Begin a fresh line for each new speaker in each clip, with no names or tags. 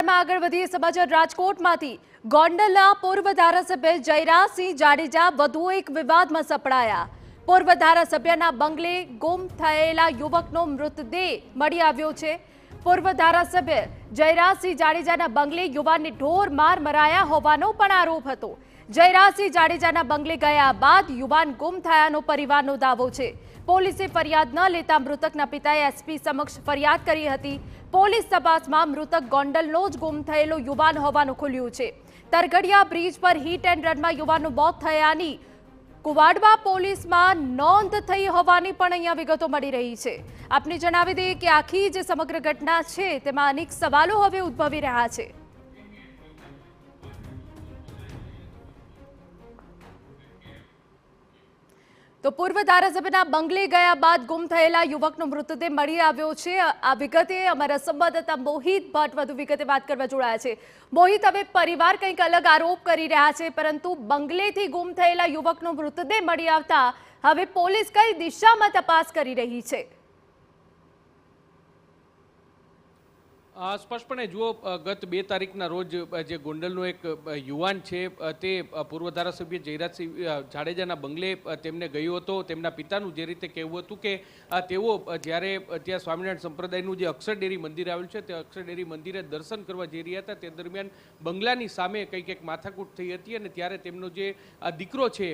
સમાચારમાં આગળ વધીએ સમાચાર રાજકોટમાંથી ગોંડલના પૂર્વ ધારાસભ્ય જયરાજસિંહ જાડેજા વધુ એક વિવાદમાં સપડાયા। પૂર્વ ધારાસભ્યના બંગલે ગુમ થયેલા યુવકનો મૃતદેહ મળી આવ્યો છે। પૂર્વ ધારાસભ્ય જયરાજસિંહ જાડેજાના બંગલે યુવાનને ઢોર માર મરાયા હોવાનો પણ આરોપ હતો। જયરાજસિંહ જાડેજાના બંગલે ગયા બાદ યુવાન ગુમ થયાનો પરિવારનો દાવો છે। પોલીસે ફરિયાદ ન લેતા મૃતકના પિતાએ એસપી સમક્ષ ફરિયાદ કરી હતી। પોલીસ તપાસમાં મૃતક ગોંડલનો જ ગુમ થયેલો યુવાન હોવાનું ખુલ્યું છે। તરગડિયા બ્રિજ પર હિટ એન્ડ રનમાં યુવાનનું મોત થયાની કુવાડવા પોલીસમાં નોંધ થઈ હોવાની પણ અહીંયા વિગતો મળી રહી છે। આપને જણાવી દઈએ કે આખી જે સમગ્ર ઘટના છે તેમાં અનેક સવાલો હવે ઉદ્ભવી રહ્યા છે। તો પૂર્વ ધારાસભ્યના બંગલે ગયા બાદ ગુમ થયેલા યુવકનો મૃતદેહ મળી આવ્યો છે। આ વિગતે અમારા સંવાદદાતા મોહિત ભટ્ટ વધુ વિગતે વાત કરવા જોડાયા છે। મોહિત, હવે પરિવાર કંઈક અલગ આરોપ કરી રહ્યા છે, પરંતુ બંગલેથી ગુમ થયેલા યુવકનો મૃતદેહ મળી આવતા હવે પોલીસ કઈ દિશામાં તપાસ કરી રહી છે?
સ્પષ્ટપણે જુઓ, ગત 2 તારીખના રોજ જે ગોંડલનો એક યુવાન છે તે પૂર્વ ધારાસભ્ય જયરાજસિંહ જાડેજાના બંગલે તેમને ગયો હતો। તેમના પિતાનું જે રીતે કહેવું હતું કે તેઓ જ્યારે ત્યાં સ્વામિનારાયણ સંપ્રદાયનું જે અક્ષરડેરી મંદિર આવેલું છે તે અક્ષરડેરી મંદિરે દર્શન કરવા જઈ રહ્યા હતા, તે દરમિયાન બંગલાની સામે કંઈક એક માથાકૂટ થઈ હતી અને ત્યારે તેમનો જે દીકરો છે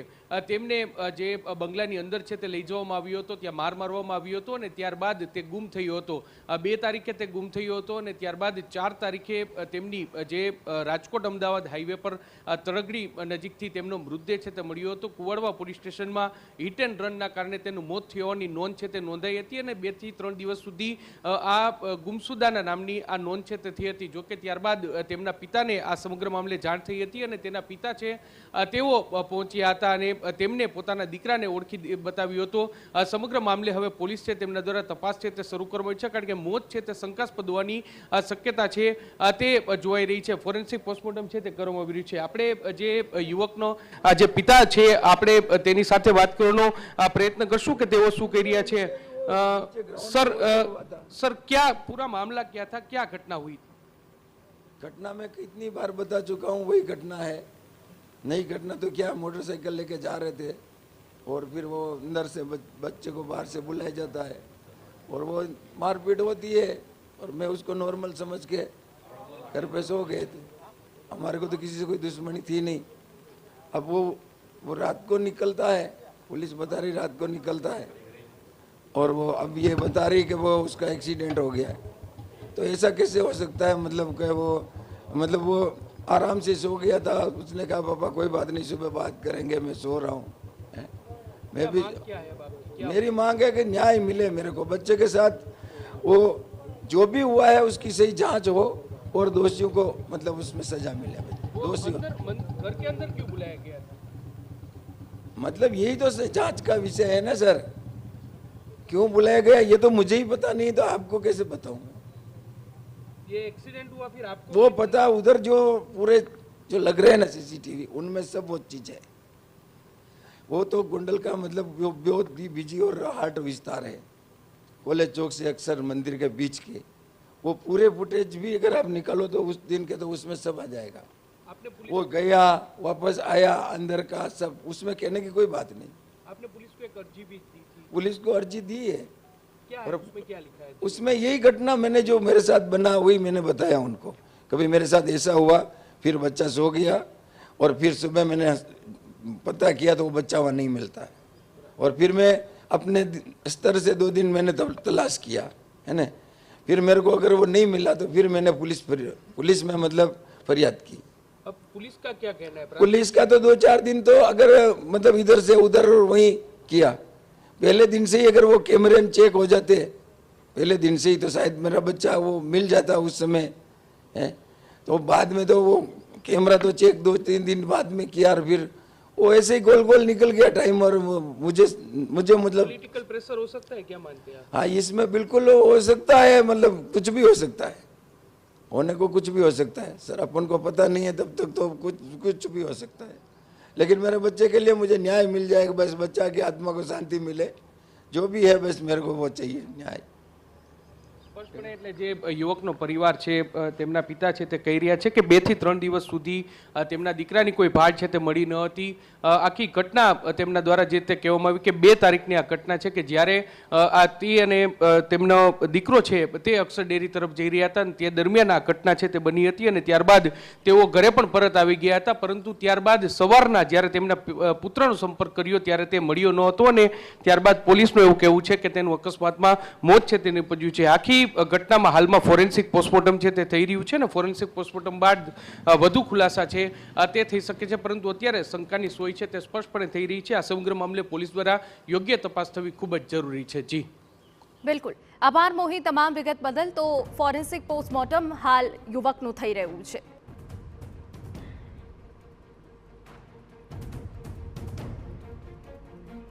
તેમને જે બંગલાની અંદર છે તે લઈ જવામાં આવ્યો હતો, ત્યાં માર મારવામાં આવ્યો હતો અને ત્યારબાદ તે ગુમ થયો હતો। 2 તારીખે તે ગુમ થયો હતો અને ત્યારબાદ 4 તારીખે તેમની જે રાજકોટ અમદાવાદ હાઈવે પર તરગડી નજીકથી તેમનો મૃતદેહ છે તે મળ્યો હતો। કુવાડવા પોલીસ સ્ટેશનમાં હિટ એન્ડ રનના કારણે તેનું મોત થવાની નોંધ છે તે નોંધાઈ હતી અને 2 થી 3 દિવસ સુધી આ ગુમસુદાના નામની આ નોંધ છે તે થઈ હતી। જોકે ત્યારબાદ તેમના પિતાને આ સમગ્ર મામલે જાણ થઈ હતી અને તેના પિતા છે તેઓ પહોંચ્યા હતા અને તેમને પોતાના દીકરાને ઓળખી બતાવ્યો હતો। સમગ્ર મામલે હવે પોલીસ છે તેમના દ્વારા તપાસ છે તે શરૂ કરવામાં છે, કારણ કે મોત છે તે શંકાસ્પદ હોવાની શક્યતા છે તે જોવાઈ રહી છે। ફોરેન્સિક પોસ્ટમોર્ટમ છે તે કરવામાં આવી રહ્યું છે। આપણે જે યુવકનો જે પિતા છે આપણે તેની સાથે વાત કરવાનો પ્રયત્ન કરશું કે તેઓ શું કહી રહ્યા છે। सर क्या पूरा मामला क्या था, क्या घटना हुई?
घटना मैं कितनी बार बता चुका हूँ, वही घटना है। नई घटना तो क्या, मोटरसाइकिल लेके जा रहे थे और फिर वो अंदर से बच्चे को बाहर से बुलाया जाता है और वो मारपीट होती है और मैं उसको नॉर्मल समझ के घर पे सो गए थे। हमारे को तो किसी से कोई दुश्मनी थी नहीं। अब वो रात को निकलता है, पुलिस बता रही रात को निकलता है और वो अब ये बता रही कि वो उसका एक्सीडेंट हो गया है। तो ऐसा कैसे हो सकता है? मतलब वो आराम से सो गया था। उसने कहा पापा कोई बात नहीं, सुबह बात करेंगे, मैं सो रहा हूँ। मैं भी मेरी मांग है कि न्याय मिले मेरे को। बच्चे के साथ वो जो भी हुआ है उसकी सही जांच हो और दोषियों को मतलब उसमें सजा मिले। दोषियों
घर के अंदर क्यों बुलाया गया था?
मतलब यही तो जांच का विषय है ना सर। क्यों बुलाया गया ये तो मुझे ही पता नहीं, तो आपको कैसे बताऊं?
ये एक्सीडेंट हुआ फिर आपको
वो पता, उधर जो पूरे जो लग रहे हैं ना सीसीटीवी, उनमें सब वो चीज है। वो तो गोंडल का मतलब बहुत बिजी और हार्ट विस्तार है, कॉलेज चौक से अक्सर मंदिर के बीच के। वो पूरे फुटेज भी अगर आप निकालो तो उस दिन के तो उसमें सब आ जाएगा।
आपने
वो गया वापस आया अंदर का सब, उसमें कहने की कोई बात नहीं।
आपने पुलिस को एक अर्जी भी दी थी?
पुलिस को अर्जी दी है।
क्या है
और
उसमें क्या लिखा है?
उसमें यही घटना मैंने जो मेरे साथ बना वही मैंने बताया उनको। कभी मेरे साथ ऐसा हुआ, फिर बच्चा सो गया और फिर सुबह मैंने पता किया तो वो बच्चा वहाँ नहीं मिलता है। और फिर मैं अपने स्तर से 2 दिन मैंने तलाश किया है ना। फिर मेरे को अगर वो नहीं मिला तो फिर मैंने पुलिस में मतलब फरियाद की।
अब पुलिस का क्या कहना है?
पुलिस का तो 2-4 दिन तो अगर मतलब इधर से उधर वही किया। पहले दिन से ही अगर वो कैमरे चेक हो जाते पहले दिन से ही तो शायद मेरा बच्चा वो मिल जाता उस समय है। तो बाद में तो वो कैमरा तो चेक 2-3 दिन बाद में किया और फिर वो ऐसे ही गोल गोल निकल गया टाइम। और मुझे मतलब
पॉलिटिकल प्रेशर हो सकता है, क्या मानते हैं?
हाँ, इसमें बिल्कुल हो सकता है, मतलब कुछ भी हो सकता है, होने को कुछ भी हो सकता है सर। अपन को पता नहीं है तब तक तो कुछ भी हो सकता है। लेकिन मेरे बच्चे के लिए मुझे न्याय मिल जाएगा, बस बच्चा की आत्मा को शांति मिले, जो भी है बस मेरे को वो चाहिए न्याय।
પણ સ્પષ્ટપણે એટલે જે યુવકનો પરિવાર છે તેમના પિતા છે તે કહી રહ્યા છે કે 2 થી 3 દિવસ સુધી તેમના દીકરાની કોઈ ભાળ છે તે મળી ન હતી. આખી ઘટના તેમના દ્વારા જે તે કહેવામાં આવી કે 2 તારીખની આ ઘટના છે કે જ્યારે આ તે અને તેમનો દીકરો છે તે અક્ષર ડેરી તરફ જઈ રહ્યા હતા અને તે દરમિયાન આ ઘટના છે તે બની હતી અને ત્યારબાદ તેઓ ઘરે પણ પરત આવી ગયા હતા. પરંતુ ત્યારબાદ સવારના જ્યારે તેમના પુત્રનો સંપર્ક કર્યો ત્યારે તે મળ્યો ન હતો અને ત્યારબાદ પોલીસનું એવું કહેવું છે કે તેનું અકસ્માતમાં મોત છે તે નીપજ્યું છે. આખી ઘટનામાં હાલમાં ફોરેન્સિક પોસ્ટમોર્ટમ છે તે થઈ રહ્યું છે ને ફોરેન્સિક પોસ્ટમોર્ટમ બાદ વધુ ખુલાસા છે તે થઈ શકે છે. પરંતુ અત્યારે શંકાની સોય છે તે સ્પષ્ટપણે થઈ રહી છે. આ સમગ્ર મામલે પોલીસ દ્વારા યોગ્ય તપાસ થવી ખૂબ જ જરૂરી છે. જી
બિલકુલ, આભાર મોહી તમામ વિગત બદલ. તો ફોરેન્સિક પોસ્ટમોર્ટમ હાલ યુવકનું થઈ રહ્યું છે.